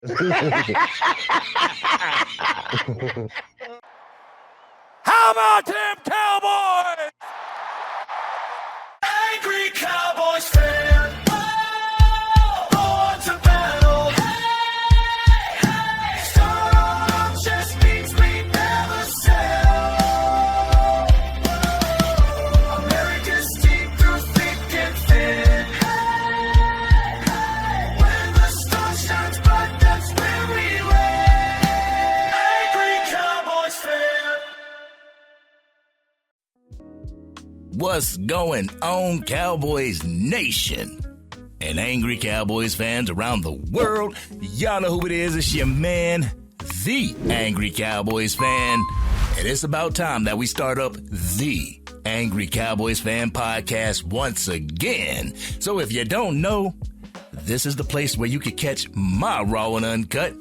How about them Cowboys? Angry Cowboys fan. Born to battle. Start just means we never sell. America's team through thick and thin. When the sun shines bright, that's where we win. Angry Cowboys fan. What's going on, Cowboys Nation? And Angry Cowboys fans around the world, y'all know who it is. It's your man, the Angry Cowboys fan. And it's about time that we start up the Angry Cowboys Fan Podcast once again. So if you don't know, this is the place where you can catch my raw and uncut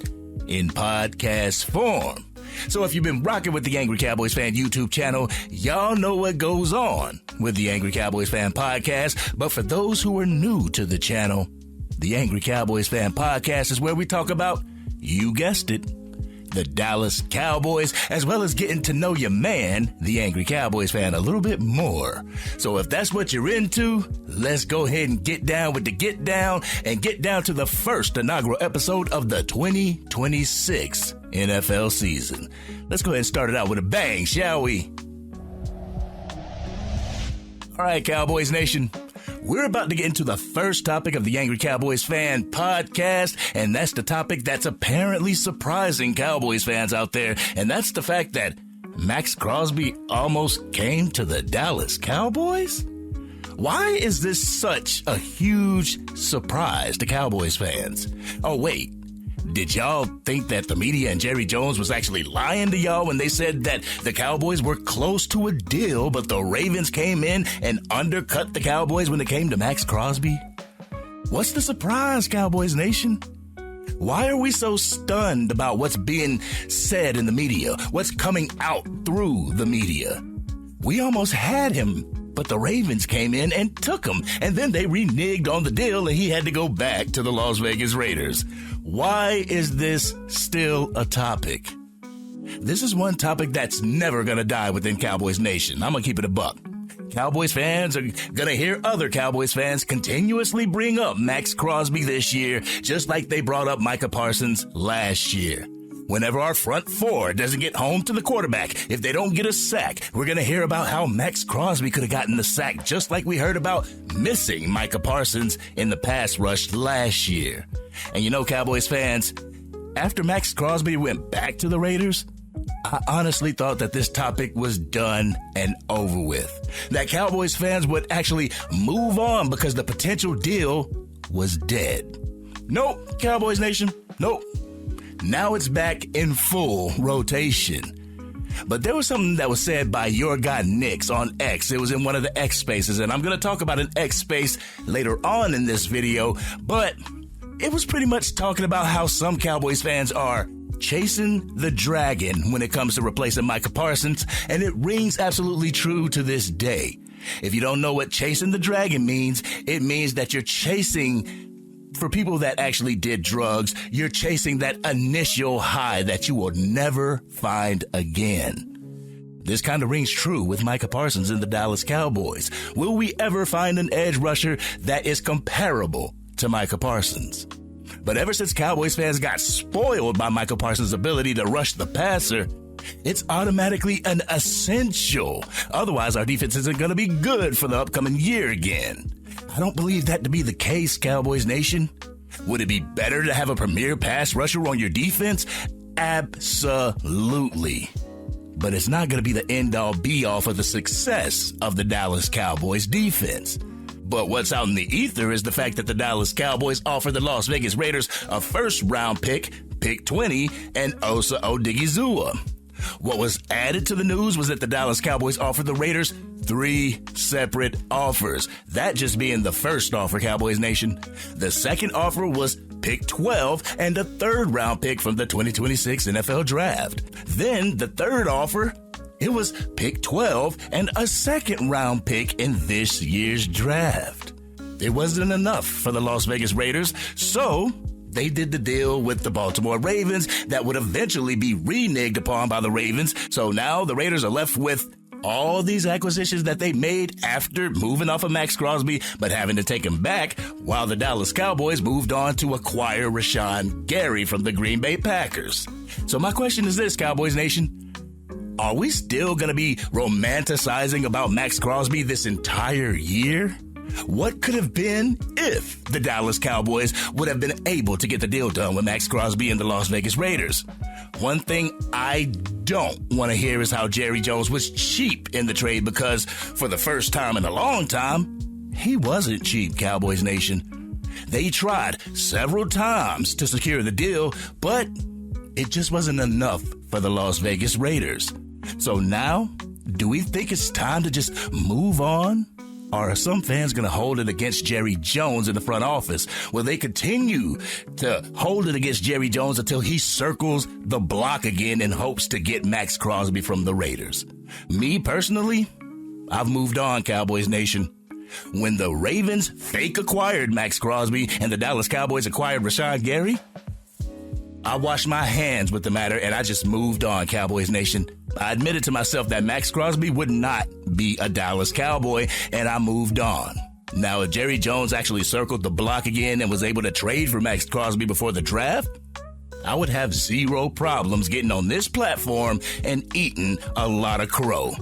in podcast form. So if you've been rocking with the Angry Cowboys Fan YouTube channel, y'all know what goes on with the Angry Cowboys Fan Podcast. But for those who are new to the channel, the Angry Cowboys Fan Podcast is where we talk about, you guessed it, the Dallas Cowboys, as well as getting to know your man, the Angry Cowboys Fan, a little bit more. So if that's what you're into, let's go ahead and get down with the get down and get down to the first inaugural episode of the 2026 NFL season. Let's go ahead and start it out with a bang, shall we? All right, Cowboys Nation. We're about to get into the first topic of the Angry Cowboys Fan Podcast, and that's the topic that's apparently surprising Cowboys fans out there, and that's the fact that Maxx Crosby almost came to the Dallas Cowboys? Why is this such a huge surprise to Cowboys fans? Oh, wait. Did y'all think that the media and Jerry Jones was actually lying to y'all when they said that the Cowboys were close to a deal, but the Ravens came in and undercut the Cowboys when it came to Maxx Crosby? What's the surprise, Cowboys Nation? Why are we so stunned about what's being said in the media, what's coming out through the media? We almost had him, but the Ravens came in and took him, and then they reneged on the deal and he had to go back to the Las Vegas Raiders. Why is this still a topic? This is one topic that's never going to die within Cowboys Nation. I'm going to keep it a buck. Cowboys fans are going to hear other Cowboys fans continuously bring up Maxx Crosby this year, just like they brought up Micah Parsons last year. Whenever our front four doesn't get home to the quarterback, if they don't get a sack, we're going to hear about how Maxx Crosby could have gotten the sack, just like we heard about missing Micah Parsons in the pass rush last year. And you know, Cowboys fans, after Maxx Crosby went back to the Raiders, I honestly thought that this topic was done and over with. That Cowboys fans would actually move on because the potential deal was dead. Nope, Cowboys Nation, nope. Now it's back in full rotation. But there was something that was said by your guy Nix on X. It was in one of the X spaces, and I'm going to talk about an X space later on in this video, but it was pretty much talking about how some Cowboys fans are chasing the dragon when it comes to replacing Micah Parsons, and it rings absolutely true to this day. If you don't know what chasing the dragon means, it means that you're chasing, for people that actually did drugs, you're chasing that initial high that you will never find again. This kind of rings true with Micah Parsons and the Dallas Cowboys. Will we ever find an edge rusher that is comparable to Micah Parsons? But ever since Cowboys fans got spoiled by Micah Parsons' ability to rush the passer, it's automatically an essential. Otherwise, our defense isn't going to be good for the upcoming year again. I don't believe that to be the case, Cowboys Nation. Would it be better to have a premier pass rusher on your defense? Absolutely. But it's not going to be the end-all, be-all for the success of the Dallas Cowboys defense. But what's out in the ether is the fact that the Dallas Cowboys offered the Las Vegas Raiders a first-round pick 20, and Osa Odigizua. What was added to the news was that the Dallas Cowboys offered the Raiders 3 separate offers. That just being the first offer, Cowboys Nation. The second offer was pick 12 and a third-round pick from the 2026 NFL Draft. Then the third offer, it was pick 12 and a second-round pick in this year's draft. It wasn't enough for the Las Vegas Raiders, so they did the deal with the Baltimore Ravens that would eventually be reneged upon by the Ravens. So now the Raiders are left with all these acquisitions that they made after moving off of Maxx Crosby, but having to take him back while the Dallas Cowboys moved on to acquire Rashawn Gary from the Green Bay Packers. So my question is this, Cowboys Nation. Are we still going to be romanticizing about Maxx Crosby this entire year? What could have been if the Dallas Cowboys would have been able to get the deal done with Maxx Crosby and the Las Vegas Raiders? One thing I don't want to hear is how Jerry Jones was cheap in the trade, because for the first time in a long time, he wasn't cheap, Cowboys Nation. They tried several times to secure the deal, but it just wasn't enough for the Las Vegas Raiders. So now, do we think it's time to just move on? Or are some fans going to hold it against Jerry Jones in the front office? Will they continue to hold it against Jerry Jones until he circles the block again in hopes to get Maxx Crosby from the Raiders? Me personally, I've moved on, Cowboys Nation. When the Ravens fake acquired Maxx Crosby and the Dallas Cowboys acquired Rashawn Gary, I washed my hands with the matter and I just moved on, Cowboys Nation. I admitted to myself that Maxx Crosby would not be a Dallas Cowboy, and I moved on. Now, if Jerry Jones actually circled the block again and was able to trade for Maxx Crosby before the draft, I would have zero problems getting on this platform and eating a lot of crow.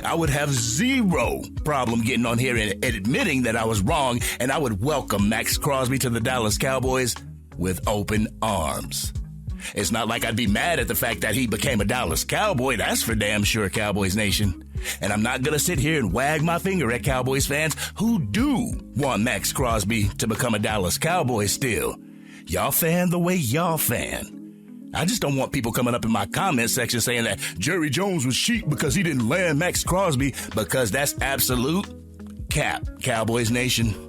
I would have zero problem getting on here and admitting that I was wrong, and I would welcome Maxx Crosby to the Dallas Cowboys with open arms. It's not like I'd be mad at the fact that he became a Dallas Cowboy. That's for damn sure, Cowboys Nation. And I'm not going to sit here and wag my finger at Cowboys fans who do want Maxx Crosby to become a Dallas Cowboy still. Y'all fan the way y'all fan. I just don't want people coming up in my comment section saying that Jerry Jones was cheap because he didn't land Maxx Crosby, because that's absolute cap, Cowboys Nation.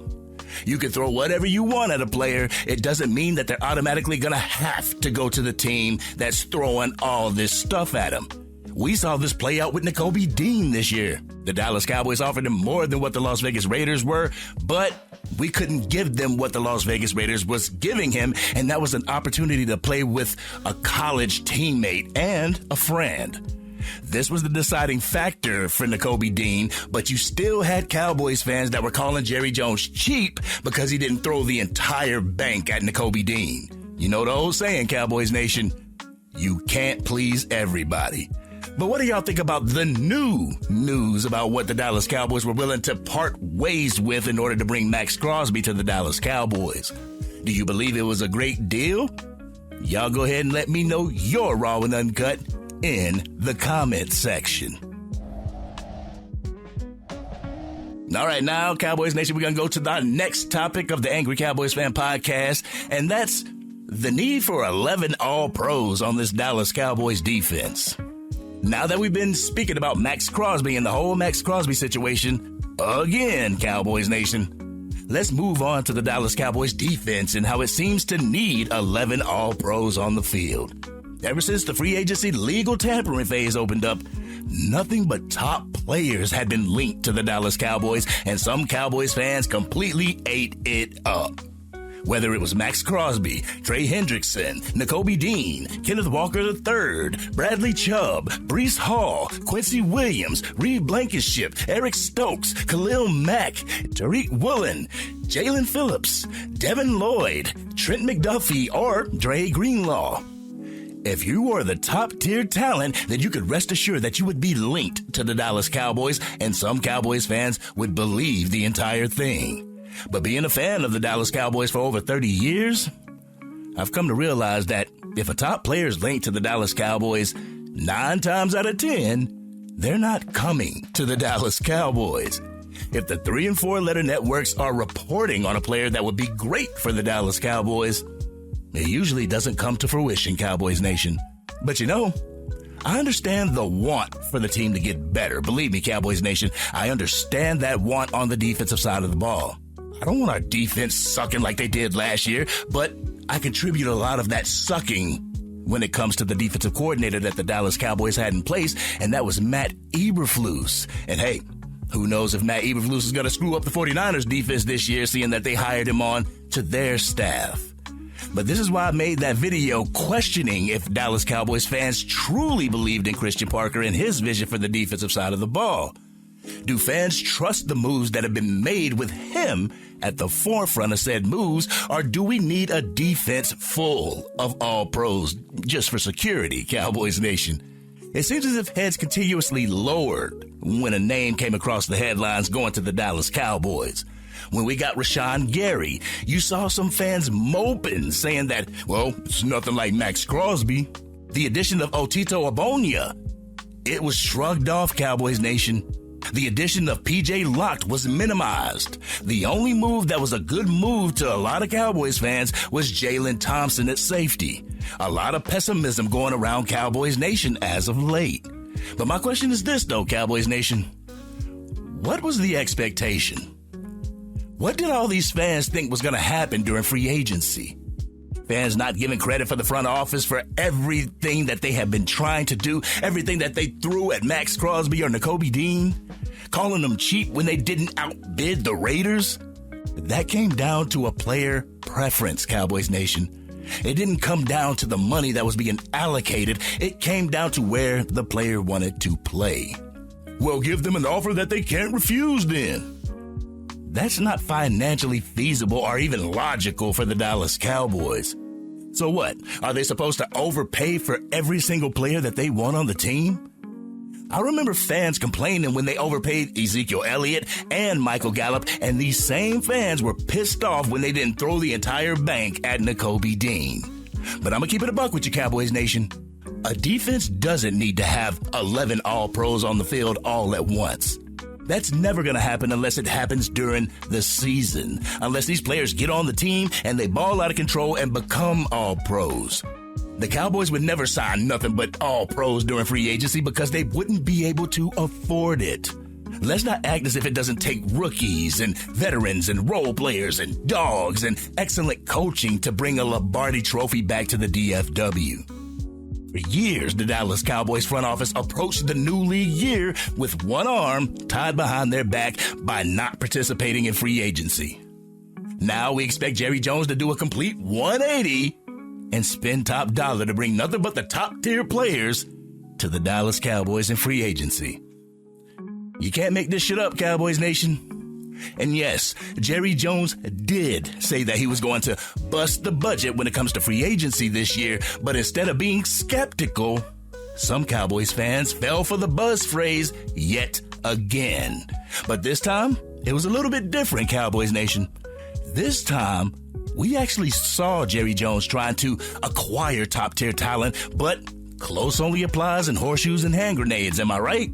You can throw whatever you want at a player. It doesn't mean that they're automatically going to have to go to the team that's throwing all this stuff at them. We saw this play out with Nakobe Dean this year. The Dallas Cowboys offered him more than what the Las Vegas Raiders were, but we couldn't give them what the Las Vegas Raiders was giving him, and that was an opportunity to play with a college teammate and a friend. This was the deciding factor for Nakobe Dean, but you still had Cowboys fans that were calling Jerry Jones cheap because he didn't throw the entire bank at Nakobe Dean. You know the old saying, Cowboys Nation, you can't please everybody. But what do y'all think about the new news about what the Dallas Cowboys were willing to part ways with in order to bring Maxx Crosby to the Dallas Cowboys? Do you believe it was a great deal? Y'all go ahead and let me know your raw and uncut in the comment section. All right, now, Cowboys Nation, we're going to go to the next topic of the Angry Cowboys Fan Podcast, and that's the need for 11 All-Pros on this Dallas Cowboys defense. Now that we've been speaking about Maxx Crosby and the whole Maxx Crosby situation again, Cowboys Nation, let's move on to the Dallas Cowboys defense and how it seems to need 11 All-Pros on the field. Ever since the free agency legal tampering phase opened up, nothing but top players had been linked to the Dallas Cowboys, and some Cowboys fans completely ate it up. Whether it was Maxx Crosby, Trey Hendrickson, Nakobe Dean, Kenneth Walker III, Bradley Chubb, Breece Hall, Quincy Williams, Reed Blankenship, Eric Stokes, Khalil Mack, Tariq Woolen, Jalen Phillips, Devin Lloyd, Trent McDuffie, or Dre Greenlaw. If you were the top-tier talent, then you could rest assured that you would be linked to the Dallas Cowboys, and some Cowboys fans would believe the entire thing. But being a fan of the Dallas Cowboys for over 30 years, I've come to realize that if a top player is linked to the Dallas Cowboys, 9 times out of 10, they're not coming to the Dallas Cowboys. If the 3 and 4 letter networks are reporting on a player that would be great for the Dallas Cowboys, it usually doesn't come to fruition, Cowboys Nation. But you know, I understand the want for the team to get better. Believe me, Cowboys Nation, I understand that want on the defensive side of the ball. I don't want our defense sucking like they did last year, but I contribute a lot of that sucking when it comes to the defensive coordinator that the Dallas Cowboys had in place, and that was Matt Eberflus. And hey, who knows if Matt Eberflus is going to screw up the 49ers defense this year, seeing that they hired him on to their staff. But this is why I made that video questioning if Dallas Cowboys fans truly believed in Christian Parker and his vision for the defensive side of the ball. Do fans trust the moves that have been made with him at the forefront of said moves, or do we need a defense full of all pros just for security, Cowboys Nation? It seems as if heads continuously lowered when a name came across the headlines going to the Dallas Cowboys. When we got Rashawn Gary, you saw some fans moping, saying that, well, it's nothing like Maxx Crosby. The addition of Otito Abonia, it was shrugged off, Cowboys Nation. The addition of P.J. Locke was minimized. The only move that was a good move to a lot of Cowboys fans was Jalen Thompson at safety. A lot of pessimism going around Cowboys Nation as of late. But my question is this, though, Cowboys Nation. What was the expectation? What did all these fans think was going to happen during free agency? Fans not giving credit for the front office for everything that they have been trying to do, everything that they threw at Maxx Crosby or Nakobe Dean, calling them cheap when they didn't outbid the Raiders. That came down to a player preference, Cowboys Nation. It didn't come down to the money that was being allocated. It came down to where the player wanted to play. Well, give them an offer that they can't refuse then. That's not financially feasible or even logical for the Dallas Cowboys. So what? Are they supposed to overpay for every single player that they want on the team? I remember fans complaining when they overpaid Ezekiel Elliott and Michael Gallup, and these same fans were pissed off when they didn't throw the entire bank at Nakobe Dean. But I'm going to keep it a buck with you, Cowboys Nation. A defense doesn't need to have 11 all-pros on the field all at once. That's never going to happen unless it happens during the season, unless these players get on the team and they ball out of control and become all pros. The Cowboys would never sign nothing but all pros during free agency because they wouldn't be able to afford it. Let's not act as if it doesn't take rookies and veterans and role players and dogs and excellent coaching to bring a Lombardi trophy back to the DFW. For years, the Dallas Cowboys front office approached the new league year with one arm tied behind their back by not participating in free agency. Now we expect Jerry Jones to do a complete 180 and spend top dollar to bring nothing but the top-tier players to the Dallas Cowboys in free agency. You can't make this shit up, Cowboys Nation. And yes, Jerry Jones did say that he was going to bust the budget when it comes to free agency this year, but instead of being skeptical, some Cowboys fans fell for the buzz phrase yet again. But this time, it was a little bit different, Cowboys Nation. This time, we actually saw Jerry Jones trying to acquire top-tier talent, but close only applies in horseshoes and hand grenades, am I right?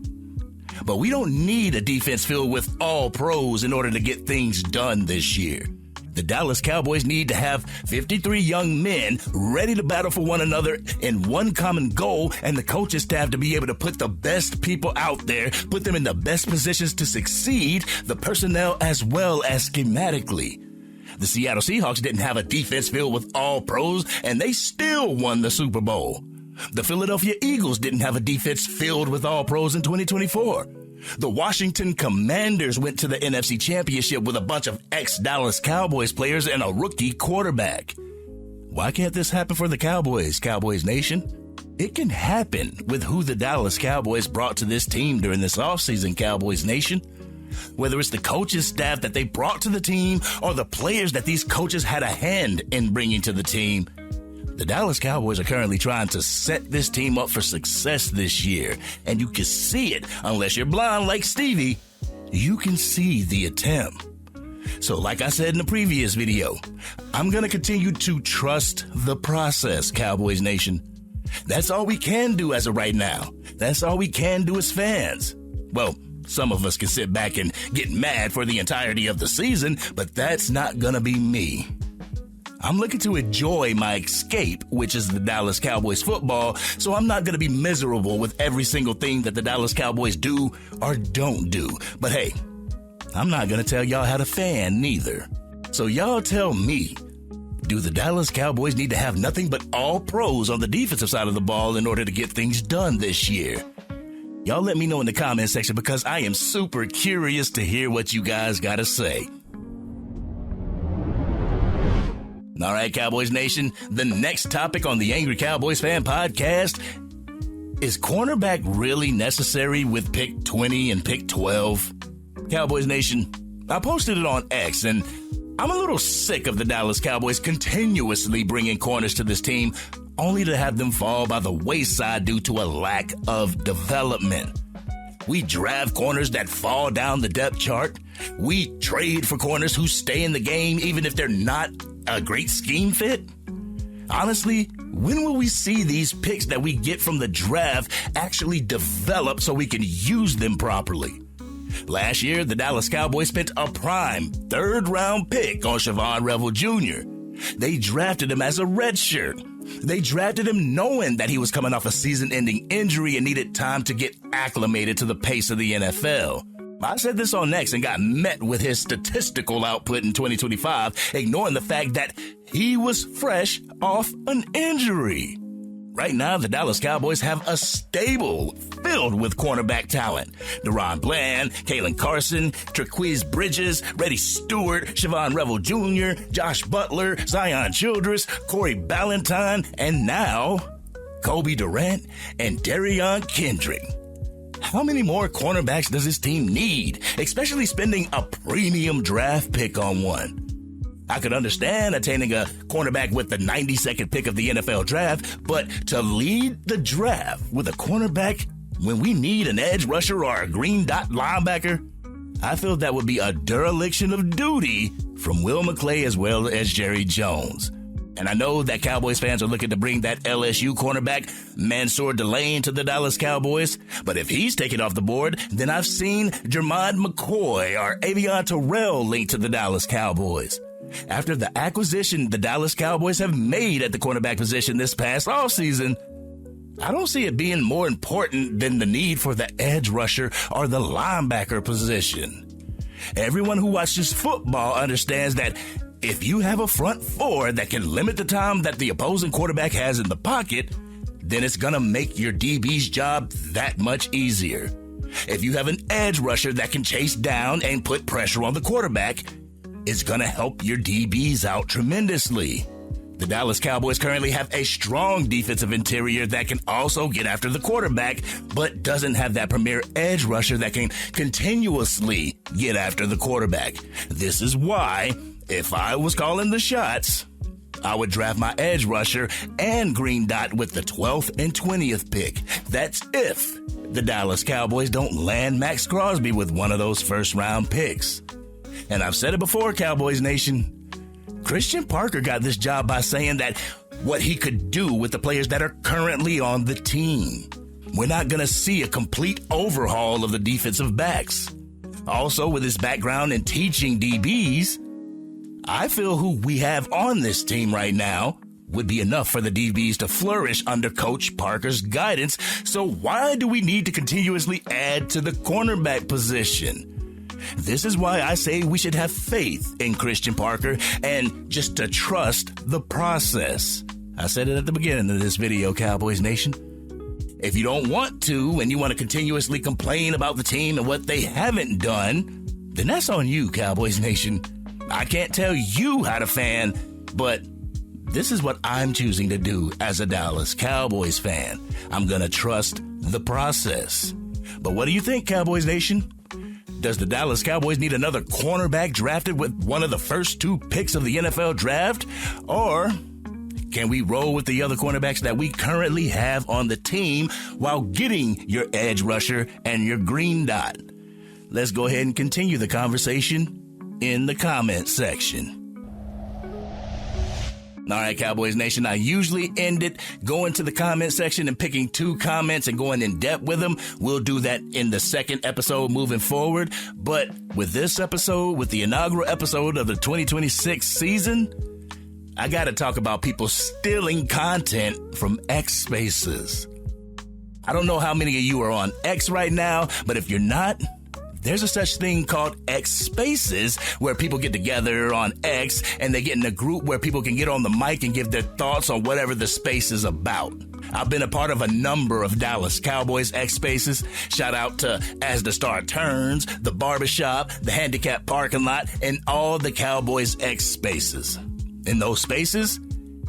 But we don't need a defense filled with all pros in order to get things done this year. The Dallas Cowboys need to have 53 young men ready to battle for one another in one common goal, and the coaching staff to be able to put the best people out there, put them in the best positions to succeed, the personnel as well as schematically. The Seattle Seahawks didn't have a defense filled with all pros, and they still won the Super Bowl. The Philadelphia Eagles didn't have a defense filled with all pros in 2024. The Washington Commanders went to the NFC Championship with a bunch of ex-Dallas Cowboys players and a rookie quarterback. Why can't this happen for the Cowboys, Cowboys Nation? It can happen with who the Dallas Cowboys brought to this team during this offseason, Cowboys Nation. Whether it's the coaching staff that they brought to the team or the players that these coaches had a hand in bringing to the team, the Dallas Cowboys are currently trying to set this team up for success this year, and you can see it. Unless you're blind like Stevie, you can see the attempt. So like I said in the previous video, I'm going to continue to trust the process, Cowboys Nation. That's all we can do as of right now. That's all we can do as fans. Well, some of us can sit back and get mad for the entirety of the season, but that's not going to be me. I'm looking to enjoy my escape, which is the Dallas Cowboys football, so I'm not going to be miserable with every single thing that the Dallas Cowboys do or don't do. But hey, I'm not going to tell y'all how to fan neither. So y'all tell me, do the Dallas Cowboys need to have nothing but all pros on the defensive side of the ball in order to get things done this year? Y'all let me know in the comment section because I am super curious to hear what you guys got to say. All right, Cowboys Nation, the next topic on the Angry Cowboys Fan Podcast: is cornerback really necessary with pick 20 and pick 12? Cowboys Nation, I posted it on X, and I'm a little sick of the Dallas Cowboys continuously bringing corners to this team, only to have them fall by the wayside due to a lack of development. We draft corners that fall down the depth chart. We trade for corners who stay in the game even if they're not a great scheme fit. Honestly, when will we see these picks that we get from the draft actually develop so we can use them properly? Last year, the Dallas Cowboys spent a prime third-round pick on Siobhan Revel Jr. They drafted him as a redshirt. They drafted him knowing that he was coming off a season-ending injury and needed time to get acclimated to the pace of the NFL. I said this on X and got met with his statistical output in 2025, ignoring the fact that he was fresh off an injury. Right now, the Dallas Cowboys have a stable filled with cornerback talent. Deron Bland, Kalen Carson, Traquise Bridges, Reddy Stewart, Siobhan Revel Jr., Josh Butler, Zion Childress, Corey Ballantyne, and now Kobe Durant and Darion Kendrick. How many more cornerbacks does this team need, especially spending a premium draft pick on one? I could understand attaining a cornerback with the 92nd pick of the NFL draft, but to lead the draft with a cornerback when we need an edge rusher or a green dot linebacker, I feel that would be a dereliction of duty from Will McClay as well as Jerry Jones. And I know that Cowboys fans are looking to bring that LSU cornerback, Mansour Delane, to the Dallas Cowboys. But if he's taken off the board, then I've seen Jermod McCoy or Avion Terrell linked to the Dallas Cowboys. After the acquisition the Dallas Cowboys have made at the cornerback position this past offseason, I don't see it being more important than the need for the edge rusher or the linebacker position. Everyone who watches football understands that if you have a front four that can limit the time that the opposing quarterback has in the pocket, then it's going to make your DB's job that much easier. If you have an edge rusher that can chase down and put pressure on the quarterback, it's going to help your DBs out tremendously. The Dallas Cowboys currently have a strong defensive interior that can also get after the quarterback, but doesn't have that premier edge rusher that can continuously get after the quarterback. This is why, if I was calling the shots, I would draft my edge rusher and green dot with the 12th and 20th pick. That's if the Dallas Cowboys don't land Maxx Crosby with one of those first-round picks. And I've said it before, Cowboys Nation. Christian Parker got this job by saying that what he could do with the players that are currently on the team. We're not going to see a complete overhaul of the defensive backs. Also, with his background in teaching DBs, I feel who we have on this team right now would be enough for the DBs to flourish under Coach Parker's guidance. So why do we need to continuously add to the cornerback position? This is why I say we should have faith in Christian Parker and just to trust the process. I said it at the beginning of this video, Cowboys Nation. If you don't want to and you want to continuously complain about the team and what they haven't done, then that's on you, Cowboys Nation. I can't tell you how to fan, but this is what I'm choosing to do as a Dallas Cowboys fan. I'm going to trust the process. But what do you think, Cowboys Nation? Does the Dallas Cowboys need another cornerback drafted with one of the first two picks of the NFL draft? Or can we roll with the other cornerbacks that we currently have on the team while getting your edge rusher and your green dot? Let's go ahead and continue the conversation in the comment section. All right, Cowboys Nation, I usually end it going to the comment section and picking two comments and going in depth with them. We'll do that in the second episode moving forward. But with this episode, with the inaugural episode of the 2026 season, I got to talk about people stealing content from X Spaces. I don't know how many of you are on X right now, but if you're not, there's a such thing called X Spaces where people get together on X and they get in a group where people can get on the mic and give their thoughts on whatever the space is about. I've been a part of a number of Dallas Cowboys X Spaces. Shout out to As the Star Turns, the Barbershop, the Handicap Parking Lot, and all the Cowboys X Spaces. In those spaces,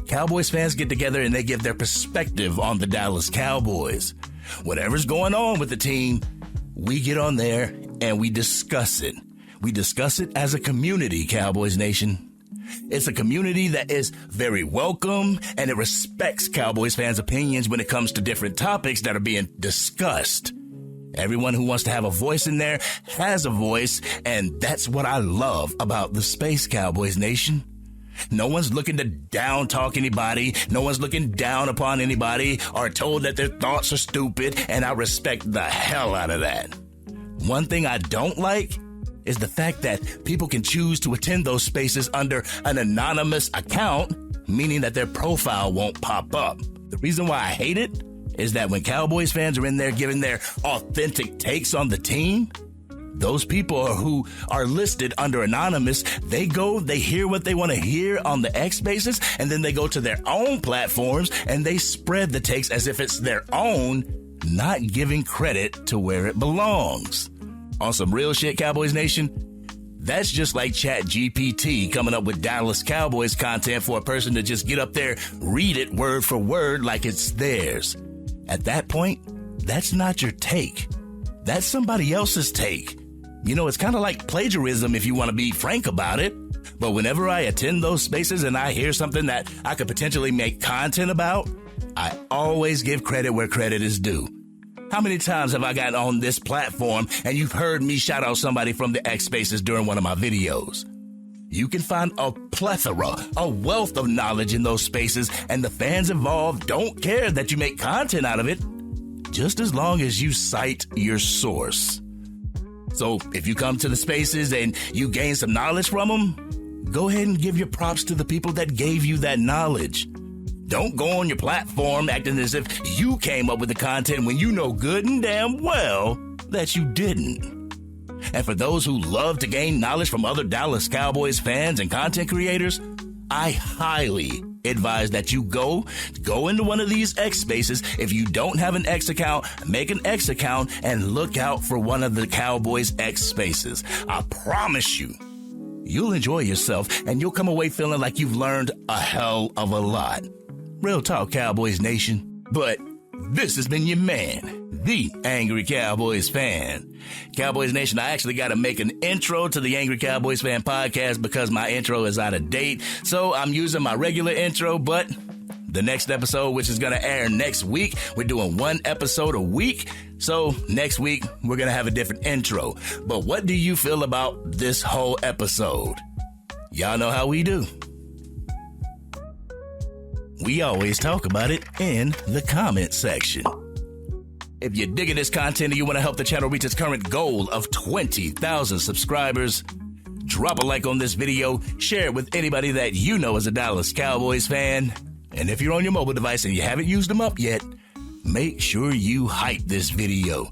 Cowboys fans get together and they give their perspective on the Dallas Cowboys. Whatever's going on with the team, we get on there and we discuss it. We discuss it as a community, Cowboys Nation. It's a community that is very welcome and it respects Cowboys fans' opinions when it comes to different topics that are being discussed. Everyone who wants to have a voice in there has a voice, and that's what I love about the space, Cowboys Nation. No one's looking to down talk anybody. No one's looking down upon anybody or told that their thoughts are stupid, and I respect the hell out of that. One thing I don't like is the fact that people can choose to attend those spaces under an anonymous account, meaning that their profile won't pop up. The reason why I hate it is that when Cowboys fans are in there giving their authentic takes on the team, those people who are listed under anonymous, they hear what they want to hear on the X spaces, and then they go to their own platforms and they spread the takes as if it's their own, not giving credit to where it belongs. On some real shit, Cowboys Nation, that's just like ChatGPT coming up with Dallas Cowboys content for a person to just get up there, read it word for word like it's theirs. At that point, that's not your take. That's somebody else's take. You know, it's kind of like plagiarism if you want to be frank about it. But whenever I attend those spaces and I hear something that I could potentially make content about, I always give credit where credit is due. How many times have I gotten on this platform and you've heard me shout out somebody from the X spaces during one of my videos? You can find a plethora, a wealth of knowledge in those spaces, and the fans involved don't care that you make content out of it, just as long as you cite your source. So if you come to the spaces and you gain some knowledge from them, go ahead and give your props to the people that gave you that knowledge. Don't go on your platform acting as if you came up with the content when you know good and damn well that you didn't. And for those who love to gain knowledge from other Dallas Cowboys fans and content creators, I highly advise that you go into one of these X spaces. If you don't have an X account, make an X account and look out for one of the Cowboys X spaces. I promise you'll enjoy yourself and you'll come away feeling like you've learned a hell of a lot. Real talk, Cowboys Nation. But this has been your man, the Angry Cowboys Fan. Cowboys Nation, I actually got to make an intro to the Angry Cowboys Fan Podcast because my intro is out of date. So I'm using my regular intro, but the next episode, which is going to air next week, we're doing one episode a week. So next week, we're going to have a different intro. But what do you feel about this whole episode? Y'all know how we do. We always talk about it in the comment section. If you're digging this content and you want to help the channel reach its current goal of 20,000 subscribers, drop a like on this video, share it with anybody that you know is a Dallas Cowboys fan. And if you're on your mobile device and you haven't used them up yet, make sure you hype this video.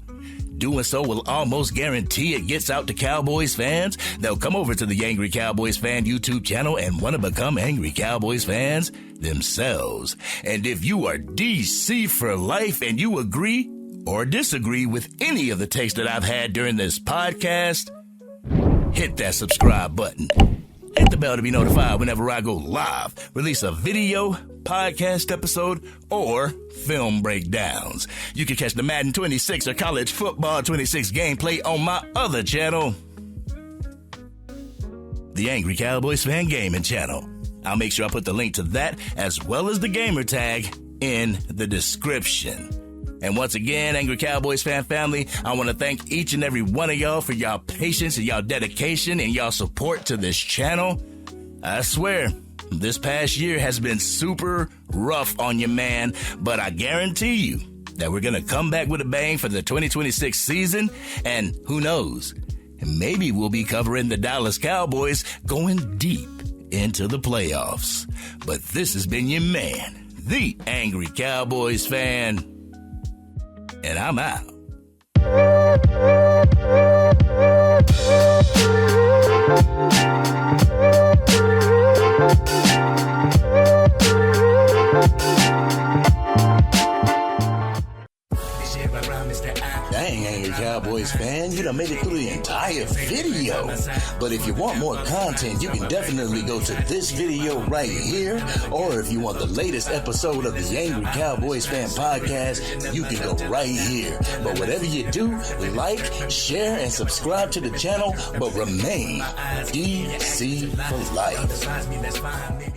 Doing so will almost guarantee it gets out to Cowboys fans. They'll come over to the Angry Cowboys Fan YouTube channel and want to become Angry Cowboys fans themselves. And if you are DC for life and you agree or disagree with any of the takes that I've had during this podcast, hit that subscribe button. Hit the bell to be notified whenever I go live, release a video, podcast episode, or film breakdowns. You can catch the Madden 26 or College Football 26 gameplay on my other channel, the Angry Cowboys Fan Gaming Channel. I'll make sure I put the link to that as well as the gamer tag in the description. And once again, Angry Cowboys fan family, I want to thank each and every one of y'all for y'all patience and y'all dedication and y'all support to this channel. I swear, this past year has been super rough on your man, but I guarantee you that we're going to come back with a bang for the 2026 season. And who knows, maybe we'll be covering the Dallas Cowboys going deep into the playoffs. But this has been your man, the Angry Cowboys Fan. And I'm out. Dang, Angry Cowboys. Cowboys fan. You done made it through the entire video. But if you want more content, you can definitely go to this video right here. Or if you want the latest episode of the Angry Cowboys Fan Podcast, you can go right here. But whatever you do, like, share, and subscribe to the channel, but remain DC for life.